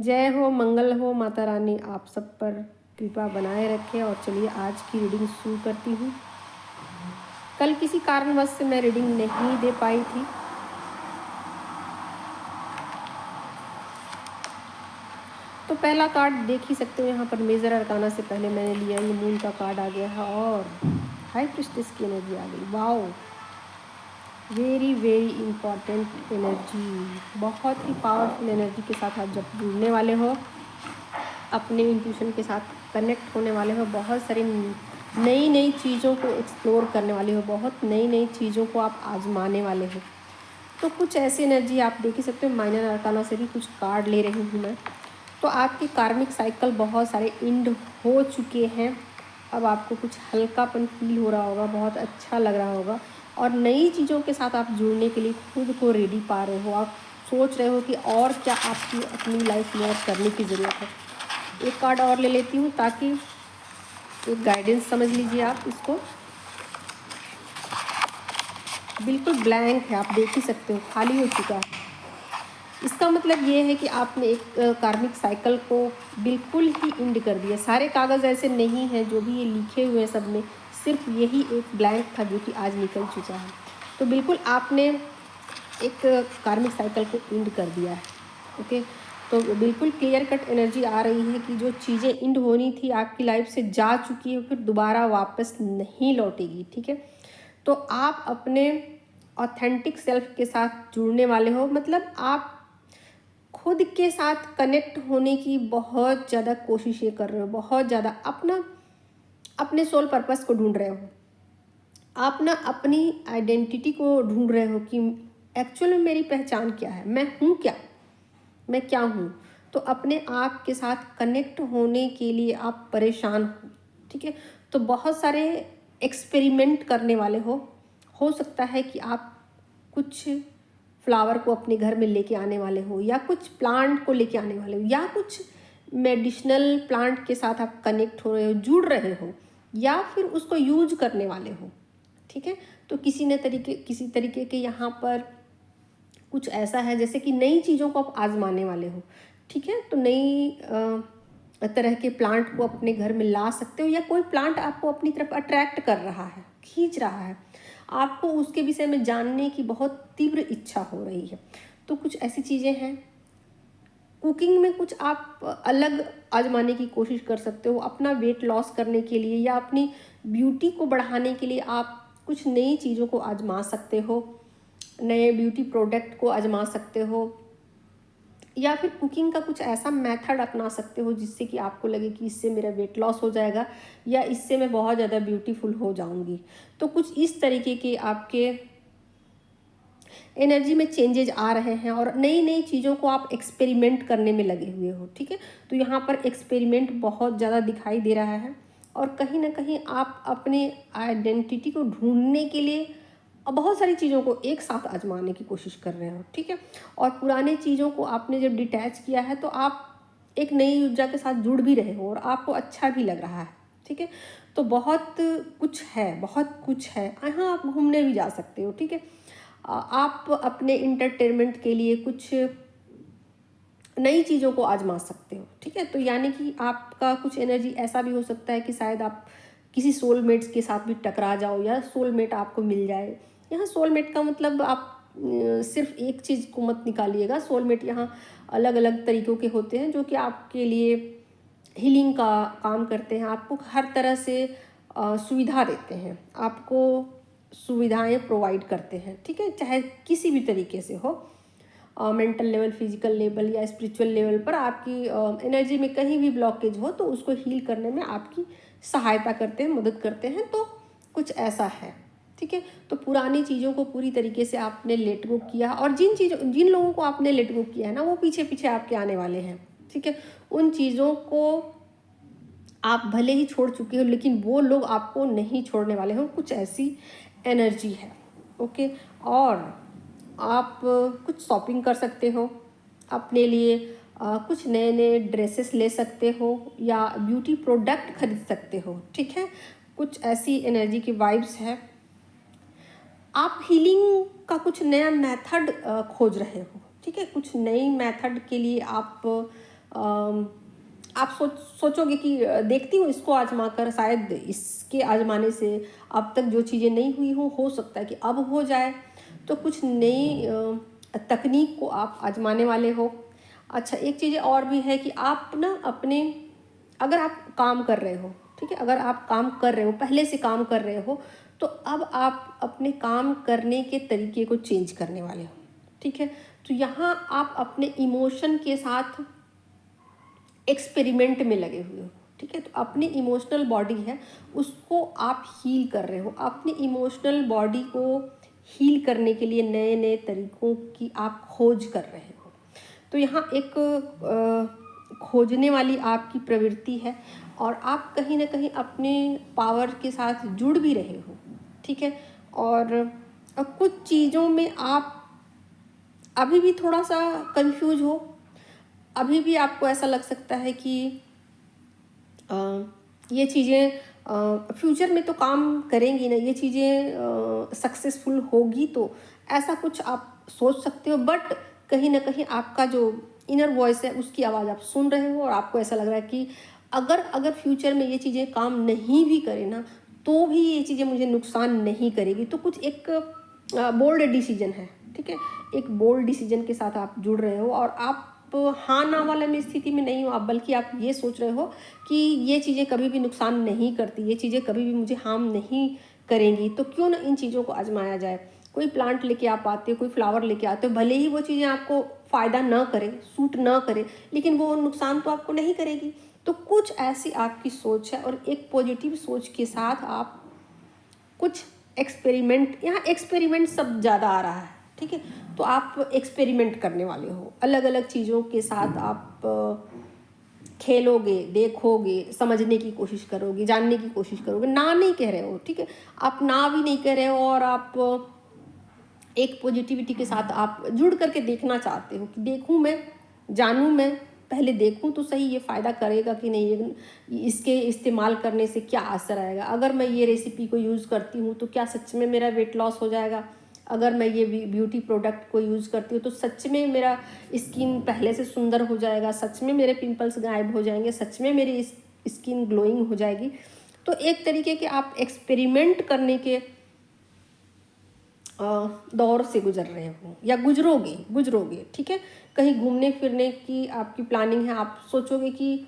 जय हो, मंगल हो, माता रानी आप सब पर कृपा बनाए रखे। और चलिए आज की रीडिंग शुरू करती हूँ। कल किसी कारणवश से मैं रीडिंग नहीं दे पाई थी, तो पहला कार्ड देख ही सकते हो। यहाँ पर मेजर अरकाना से पहले मैंने लिया ये मून का कार्ड आ गया है और हाई प्रिस्टेस की एनर्जी आ गई। Wow, very very important energy, बहुत ही पावरफुल एनर्जी के साथ आप जब जुड़ने वाले हो, अपने इंट्यूशन के साथ कनेक्ट होने वाले हो, बहुत सारी नई नई चीज़ों को एक्सप्लोर करने वाले हो, बहुत नई नई चीज़ों को आप आजमाने वाले हो। तो कुछ ऐसी एनर्जी आप देख ही सकते हो। माइनर अरकाना से भी कुछ कार्ड ले रही हूँ मैं। तो आपकी कार्मिक साइकिल बहुत सारे एंड हो चुके हैं। अब आपको कुछ हल्कापन फील हो रहा होगा, बहुत अच्छा लग रहा होगा और नई चीज़ों के साथ आप जुड़ने के लिए खुद को रेडी पा रहे हो। आप सोच रहे हो कि और क्या आपकी अपनी लाइफ में और करने की ज़रूरत है। एक कार्ड और ले लेती हूँ ताकि एक गाइडेंस समझ लीजिए आप इसको। बिल्कुल ब्लैंक है, आप देख ही सकते हो, खाली हो चुका है। इसका मतलब ये है कि आपने एक कार्मिक साइकिल को बिल्कुल ही एंड कर दिया। सारे कागज़ ऐसे नहीं हैं, जो भी ये लिखे हुए हैं सब में सिर्फ यही एक ब्लैंक था जो कि आज निकल चुका है। तो बिल्कुल आपने एक कार्मिक साइकिल को एंड कर दिया है। ओके, तो बिल्कुल क्लियर कट एनर्जी आ रही है कि जो चीज़ें एंड होनी थी आपकी लाइफ से जा चुकी है, फिर दोबारा वापस नहीं लौटेगी। ठीक है, तो आप अपने ऑथेंटिक सेल्फ के साथ जुड़ने वाले हो। मतलब आप खुद के साथ कनेक्ट होने की बहुत ज़्यादा कोशिशें कर रहे हो, बहुत ज़्यादा अपने सोल पर्पस को ढूंढ रहे हो। आप ना अपनी आइडेंटिटी को ढूंढ रहे हो कि एक्चुअल में मेरी पहचान क्या है, मैं हूँ क्या, मैं क्या हूँ। तो अपने आप के साथ कनेक्ट होने के लिए आप परेशान हो। ठीक है, तो बहुत सारे एक्सपेरिमेंट करने वाले हो सकता है कि आप कुछ फ्लावर को अपने घर में लेके आने वाले हो, या कुछ प्लांट को लेके आने वाले हो, या कुछ मेडिसिनल प्लांट के साथ आप कनेक्ट हो रहे हो, जुड़ रहे हो, या फिर उसको यूज करने वाले हो। ठीक है, तो किसी तरीके के यहाँ पर कुछ ऐसा है जैसे कि नई चीज़ों को आप आजमाने वाले हो। ठीक है, तो नई तरह के प्लांट को अपने घर में ला सकते हो, या कोई प्लांट आपको अपनी तरफ अट्रैक्ट कर रहा है, खींच रहा है, आपको उसके विषय में जानने की बहुत तीव्र इच्छा हो रही है। तो कुछ ऐसी चीज़ें हैं। कुकिंग में कुछ आप अलग आजमाने की कोशिश कर सकते हो, अपना वेट लॉस करने के लिए या अपनी ब्यूटी को बढ़ाने के लिए आप कुछ नई चीज़ों को आजमा सकते हो, नए ब्यूटी प्रोडक्ट को आजमा सकते हो, या फिर कुकिंग का कुछ ऐसा मेथड अपना सकते हो जिससे कि आपको लगे कि इससे मेरा वेट लॉस हो जाएगा या इससे मैं बहुत ज़्यादा ब्यूटीफुल हो जाऊंगी। तो कुछ इस तरीके के आपके एनर्जी में चेंजेज आ रहे हैं और नई नई चीज़ों को आप एक्सपेरिमेंट करने में लगे हुए हो। ठीक है, तो यहाँ पर एक्सपेरिमेंट बहुत ज़्यादा दिखाई दे रहा है और कहीं ना कहीं आप अपने आइडेंटिटी को ढूंढने के लिए बहुत सारी चीज़ों को एक साथ आजमाने की कोशिश कर रहे हो। ठीक है, और पुराने चीज़ों को आपने जब डिटैच किया है तो आप एक नई ऊर्जा के साथ जुड़ भी रहे हो और आपको अच्छा भी लग रहा है। ठीक है, तो बहुत कुछ है, बहुत कुछ है। यहाँ आप घूमने भी जा सकते हो। ठीक है, आप अपने इंटरटेनमेंट के लिए कुछ नई चीज़ों को आजमा सकते हो। ठीक है, तो यानी कि आपका कुछ एनर्जी ऐसा भी हो सकता है कि शायद आप किसी सोलमेट्स के साथ भी टकरा जाओ या सोलमेट आपको मिल जाए। यहाँ सोलमेट का मतलब आप सिर्फ एक चीज़ को मत निकालिएगा। सोलमेट यहाँ अलग अलग तरीक़ों के होते हैं जो कि आपके लिए हीलिंग का काम करते हैं, आपको हर तरह से सुविधा देते हैं, आपको सुविधाएं प्रोवाइड करते हैं। ठीक है, चाहे किसी भी तरीके से हो, मेंटल लेवल, फिजिकल लेवल या स्पिरिचुअल लेवल पर आपकी एनर्जी में कहीं भी ब्लॉकेज हो तो उसको हील करने में आपकी सहायता करते हैं, मदद करते हैं। तो कुछ ऐसा है। ठीक है, तो पुरानी चीज़ों को पूरी तरीके से आपने लेट गो किया और जिन लोगों को आपने लेट गो किया है ना, वो पीछे पीछे आपके आने वाले हैं। ठीक है, उन चीज़ों को आप भले ही छोड़ चुके हो लेकिन वो लोग आपको नहीं छोड़ने वाले हैं। कुछ ऐसी एनर्जी है। ओके, और आप कुछ शॉपिंग कर सकते हो अपने लिए, कुछ नए नए ड्रेसेस ले सकते हो या ब्यूटी प्रोडक्ट खरीद सकते हो। ठीक है, कुछ ऐसी एनर्जी की वाइब्स है। आप हीलिंग का कुछ नया मेथड खोज रहे हो। ठीक है, कुछ नई मेथड के लिए आप आप सोचोगे कि देखती हूँ इसको आजमा कर, शायद इसके आजमाने से अब तक जो चीज़ें नहीं हुई हो सकता है कि अब हो जाए। तो कुछ नई तकनीक को आप आजमाने वाले हो। अच्छा, एक चीज़ और भी है कि आप ना अपने, अगर आप काम कर रहे हो, ठीक है, अगर आप काम कर रहे हो, पहले से काम कर रहे हो, तो अब आप अपने काम करने के तरीके को चेंज करने वाले हो, ठीक है। तो यहाँ आप अपने इमोशन के साथ एक्सपेरिमेंट में लगे हुए हो, ठीक है। तो अपनी इमोशनल बॉडी है उसको आप हील कर रहे हो। अपनी इमोशनल बॉडी को हील करने के लिए नए नए तरीक़ों की आप खोज कर रहे हो। तो यहाँ एक खोजने वाली आपकी प्रवृत्ति है और आप कहीं ना कहीं अपने पावर के साथ जुड़ भी रहे हो, ठीक है। और कुछ चीज़ों में आप अभी भी थोड़ा सा कंफ्यूज हो, अभी भी आपको ऐसा लग सकता है कि ये चीज़ें फ्यूचर में तो काम करेंगी ना, ये चीज़ें सक्सेसफुल होगी, तो ऐसा कुछ आप सोच सकते हो। बट कहीं ना कहीं आपका जो इनर वॉइस है उसकी आवाज़ आप सुन रहे हो और आपको ऐसा लग रहा है कि अगर फ्यूचर में ये चीज़ें काम नहीं भी करें ना, तो भी ये चीज़ें मुझे नुकसान नहीं करेगी। तो कुछ एक बोल्ड डिसीजन है, ठीक है, एक बोल्ड डिसीजन के साथ आप जुड़ रहे हो और आप हाँ ना वाले में स्थिति में नहीं हो आप, बल्कि आप ये सोच रहे हो कि ये चीज़ें कभी भी नुकसान नहीं करती, ये चीज़ें कभी भी मुझे हार्म नहीं करेंगी, तो क्यों ना इन चीज़ों को आजमाया जाए। कोई प्लांट लेके आप आते हो, कोई फ्लावर लेके आते हो, भले ही वो चीज़ें आपको फ़ायदा ना करे, सूट ना करे, लेकिन वो नुकसान तो आपको नहीं करेगी। तो कुछ ऐसी आपकी सोच है और एक पॉजिटिव सोच के साथ आप कुछ एक्सपेरिमेंट, यहाँ एक्सपेरिमेंट सब ज़्यादा आ रहा है, ठीक है। तो आप एक्सपेरिमेंट करने वाले हो, अलग अलग चीज़ों के साथ आप खेलोगे, देखोगे, समझने की कोशिश करोगे, जानने की कोशिश करोगे। ना नहीं कह रहे हो, ठीक है, आप ना भी नहीं कह रहे हो और आप एक पॉजिटिविटी के साथ आप जुड़ करके देखना चाहते हो कि देखूं मैं, जानूं मैं, पहले देखूं तो सही ये फ़ायदा करेगा कि नहीं, इसके इस्तेमाल करने से क्या असर आएगा। अगर मैं ये रेसिपी को यूज़ करती हूँ तो क्या सच में मेरा वेट लॉस हो जाएगा। अगर मैं ये ब्यूटी प्रोडक्ट को यूज़ करती हूँ तो सच में मेरा स्किन पहले से सुंदर हो जाएगा, सच में मेरे पिंपल्स गायब हो जाएंगे, सच में मेरी स्किन ग्लोइंग हो जाएगी। तो एक तरीके के आप एक्सपेरिमेंट करने के दौर से गुजर रहे हो या गुजरोगे, ठीक है। कहीं घूमने फिरने की आपकी प्लानिंग है, आप सोचोगे कि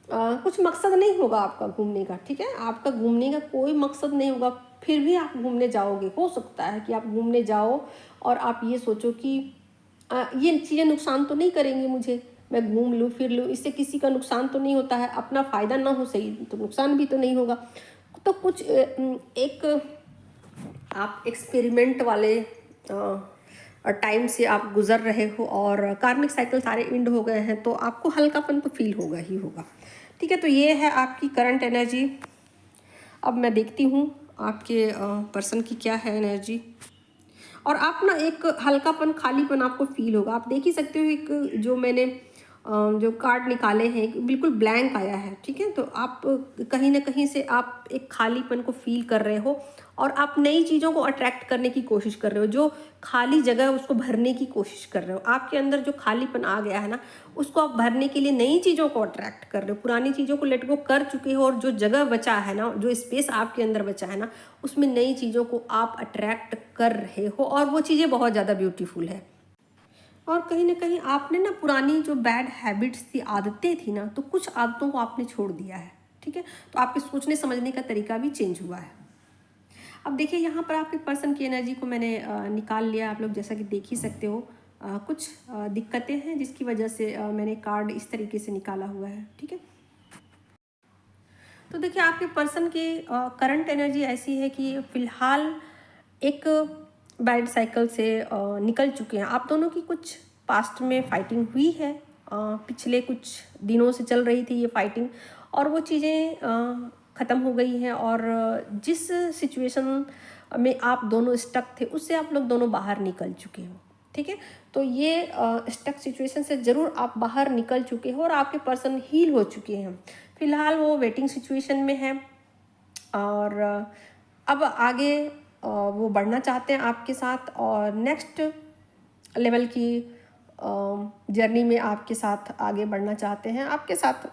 कुछ मकसद नहीं होगा आपका घूमने का, ठीक है, आपका घूमने का कोई मकसद नहीं होगा, फिर भी आप घूमने जाओगे। हो सकता है कि आप घूमने जाओ और आप ये सोचो कि ये चीज़ें नुकसान तो नहीं करेंगी मुझे, मैं घूम लूँ फिर लूँ, इससे किसी का नुकसान तो नहीं होता है, अपना फ़ायदा ना हो सही तो नुकसान भी तो नहीं होगा। तो कुछ एक आप एक्सपेरिमेंट वाले टाइम से आप गुज़र रहे हो और कार्मिक साइकिल सारे एंड हो गए हैं, तो आपको हल्कापन तो फील होगा ही होगा, ठीक है। तो ये है आपकी करंट एनर्जी। अब मैं देखती हूँ आपके पर्सन की क्या है एनर्जी, और आप ना एक हल्कापन, खालीपन आपको फील होगा। आप देख ही सकते हो, एक जो मैंने जो कार्ड निकाले हैं बिल्कुल ब्लैंक आया है, ठीक है। तो आप कहीं ना कहीं से आप एक खालीपन को फील कर रहे हो और आप नई चीज़ों को अट्रैक्ट करने की कोशिश कर रहे हो, जो खाली जगह है उसको भरने की कोशिश कर रहे हो। आपके अंदर जो खालीपन आ गया है ना, उसको आप भरने के लिए नई चीज़ों को अट्रैक्ट कर रहे हो। पुरानी चीज़ों को लेट गो कर चुके हो और जो जगह बचा है ना, जो स्पेस आपके अंदर बचा है ना, उसमें नई चीज़ों को आप अट्रैक्ट कर रहे हो और वो चीज़ें बहुत ज़्यादा ब्यूटीफुल है। और कहीं ना कहीं आपने ना पुरानी जो बैड हैबिट्स थी, आदतें थी ना, तो कुछ आदतों को आपने छोड़ दिया है, ठीक है। तो आपके सोचने समझने का तरीका भी चेंज हुआ है। अब देखिए, यहाँ पर आपके पर्सन की एनर्जी को मैंने निकाल लिया, आप लोग जैसा कि देख ही सकते हो। कुछ दिक्कतें हैं जिसकी वजह से मैंने कार्ड इस तरीके से निकाला हुआ है, ठीक है। तो देखिए, आपके पर्सन की करंट एनर्जी ऐसी है कि फ़िलहाल एक बैड साइकिल से निकल चुके हैं। आप दोनों की कुछ पास्ट में फाइटिंग हुई है, पिछले कुछ दिनों से चल रही थी ये फाइटिंग, और वो चीज़ें ख़त्म हो गई हैं और जिस सिचुएशन में आप दोनों स्टक थे उससे आप लोग दोनों बाहर निकल चुके हो, ठीक है। तो ये स्टक सिचुएशन से ज़रूर आप बाहर निकल चुके हो और आपके पर्सन हील हो चुके हैं। फ़िलहाल वो वेटिंग सिचुएशन में है और अब आगे वो बढ़ना चाहते हैं आपके साथ और नेक्स्ट लेवल की जर्नी में आपके साथ आगे बढ़ना चाहते हैं, आपके साथ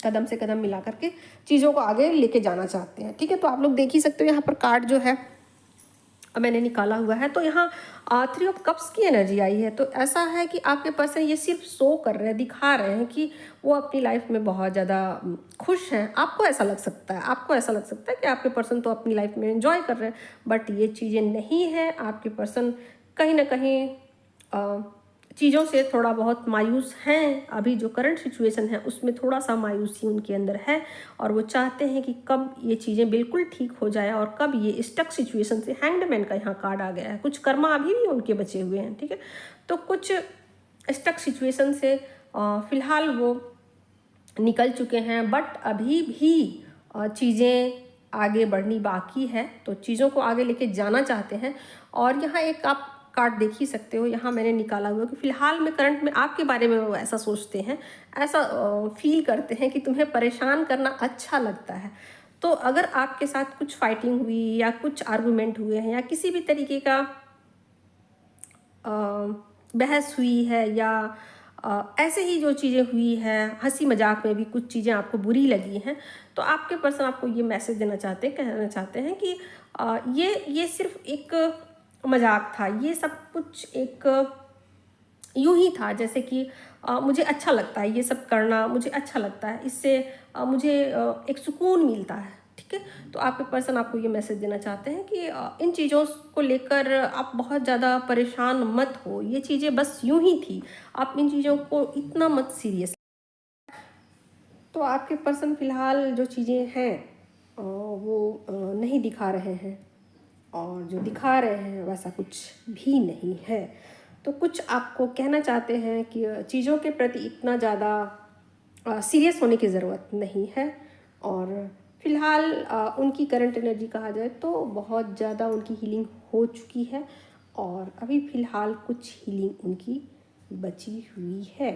कदम से कदम मिला करके चीज़ों को आगे लेके जाना चाहते हैं। ठीक है, तो आप लोग देख ही सकते हो यहाँ पर कार्ड जो है मैंने निकाला हुआ है। तो यहाँ 3 ऑफ कप्स की एनर्जी आई है। तो ऐसा है कि आपके पर्सन ये सिर्फ शो कर रहे हैं, दिखा रहे हैं कि वो अपनी लाइफ में बहुत ज़्यादा खुश हैं। आपको ऐसा लग सकता है, कि आपके पर्सन तो अपनी लाइफ में एंजॉय कर रहे हैं, बट ये चीज़ें नहीं है। आपके पर्सन कहीं ना कहीं चीज़ों से थोड़ा बहुत मायूस हैं। अभी जो करंट सिचुएशन है उसमें थोड़ा सा मायूसी उनके अंदर है, और वो चाहते हैं कि कब ये चीज़ें बिल्कुल ठीक हो जाए और कब ये स्टक सिचुएशन से, हैंग्ड का यहाँ कार्ड आ गया है। कुछ कर्मा अभी भी उनके बचे हुए हैं। ठीक है, तो कुछ स्टक सिचुएशन से फिलहाल वो निकल चुके हैं, बट अभी भी चीज़ें आगे बढ़नी बाकी है। तो चीज़ों को आगे लेके जाना चाहते हैं। और यहाँ एक आप कार्ड देख ही सकते हो, यहाँ मैंने निकाला हुआ कि फिलहाल में करंट में आपके बारे में वो ऐसा सोचते हैं, ऐसा फील करते हैं कि तुम्हें परेशान करना अच्छा लगता है। तो अगर आपके साथ कुछ फाइटिंग हुई या कुछ आर्गूमेंट हुए हैं या किसी भी तरीके का बहस हुई है या ऐसे ही जो चीज़ें हुई हैं, हंसी मजाक में भी कुछ चीज़ें आपको बुरी लगी हैं, तो आपके पर्सन आपको ये मैसेज देना चाहते हैं, कहना चाहते हैं कि ये सिर्फ एक मजाक था, ये सब कुछ एक यूं ही था, जैसे कि मुझे अच्छा लगता है ये सब करना, मुझे अच्छा लगता है, इससे मुझे एक सुकून मिलता है। ठीक है, तो आपके पर्सन आपको ये मैसेज देना चाहते हैं कि इन चीज़ों को लेकर आप बहुत ज़्यादा परेशान मत हो, ये चीज़ें बस यूं ही थी, आप इन चीज़ों को इतना मत सीरियस। तो आपके पर्सन फिलहाल जो चीज़ें हैं वो नहीं दिखा रहे हैं, और जो दिखा रहे हैं वैसा कुछ भी नहीं है। तो कुछ आपको कहना चाहते हैं कि चीज़ों के प्रति इतना ज़्यादा सीरियस होने की ज़रूरत नहीं है। और फिलहाल उनकी करंट एनर्जी कहा जाए तो बहुत ज़्यादा उनकी हीलिंग हो चुकी है, और अभी फ़िलहाल कुछ हीलिंग उनकी बची हुई है।